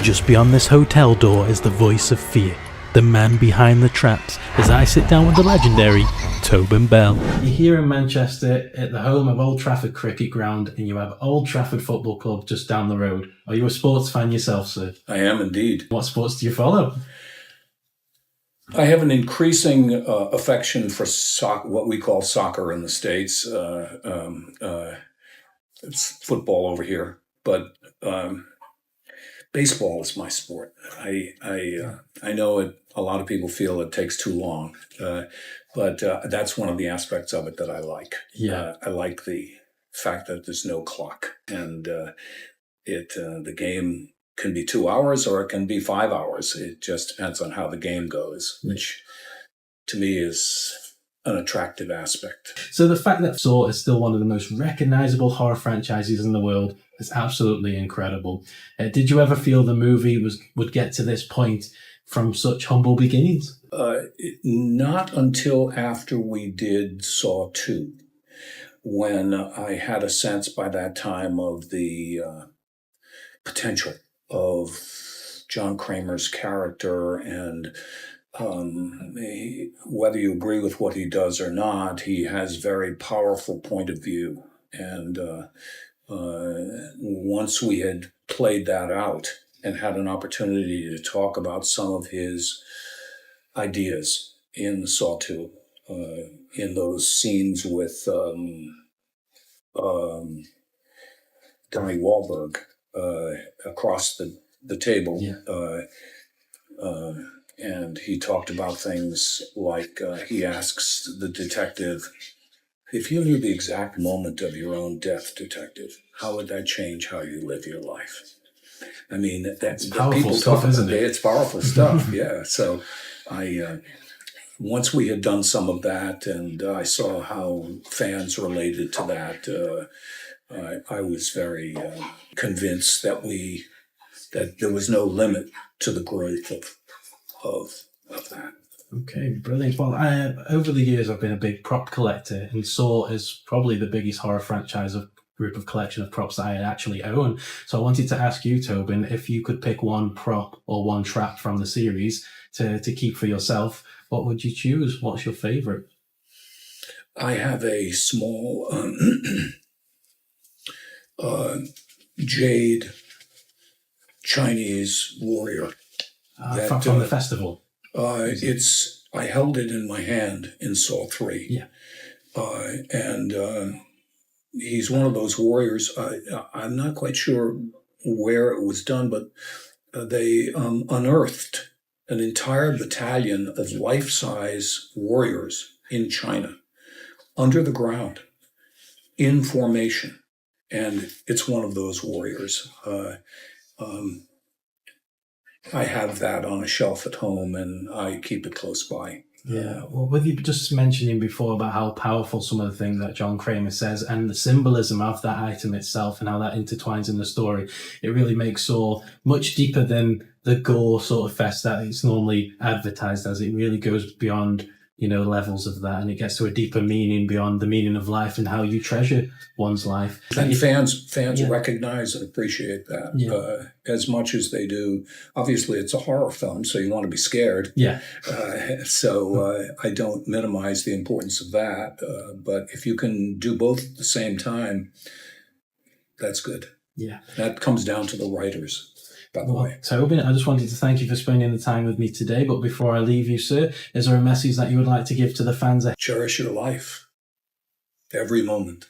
Just beyond this hotel door is the voice of fear, the man behind the traps, as I sit down with the legendary Tobin Bell. You're here in Manchester at the home of Old Trafford Cricket Ground, and you have Old Trafford Football Club just down the road. Are you a sports fan yourself, sir? I am indeed. What sports do you follow? I have an increasing affection for what we call soccer in the States. It's football over here, but baseball is my sport. I know a lot of people feel it takes too long, but that's one of the aspects of it that I like. Yeah. I like the fact that there's no clock, and the game can be 2 hours or it can be 5 hours. It just depends on how the game goes, which to me is an attractive aspect. So the fact that Saw is still one of the most recognizable horror franchises in the world is absolutely incredible. Did you ever feel the movie would get to this point from such humble beginnings? Not until after we did Saw 2, when I had a sense by that time of the potential of John Kramer's character, and whether you agree with what he does or not, he has very powerful point of view. And once we had played that out and had an opportunity to talk about some of his ideas in Saw 2, in those scenes with Donnie Wahlberg across the table, and he talked about things like he asks the detective, if you knew the exact moment of your own death, detective, how would that change how you live your life? I mean, that's powerful stuff, isn't it? It's powerful stuff, yeah. So once we had done some of that, and I saw how fans related to that, I was very convinced that there was no limit to the growth of that. Okay, brilliant. Well, over the years, I've been a big prop collector, and Saw is probably the biggest horror franchise group of collection of props that I actually own. So I wanted to ask you, Tobin, if you could pick one prop or one trap from the series to keep for yourself, what would you choose? What's your favorite? I have a small jade Chinese warrior. From the festival? I held it in my hand in Saw 3. Yeah. And he's one of those warriors. I'm not quite sure where it was done, but they unearthed an entire battalion of life-size warriors in China, under the ground, in formation. And it's one of those warriors. I have that on a shelf at home, and I keep it close by. Yeah, well, with you just mentioning before about how powerful some of the things that John Kramer says and the symbolism of that item itself and how that intertwines in the story, it really makes Saw much deeper than the gore sort of fest that it's normally advertised as. It really goes beyond, levels of that, and it gets to a deeper meaning beyond the meaning of life and how you treasure one's life. And fans recognize and appreciate that as much as they do. Obviously, it's a horror film, so you want to be scared. Yeah. So I don't minimize the importance of that. But if you can do both at the same time, that's good. Yeah. That comes down to the writers. By the way. Tobin, I just wanted to thank you for spending the time with me today. But before I leave you, sir, is there a message that you would like to give to the fans? Cherish your life, every moment.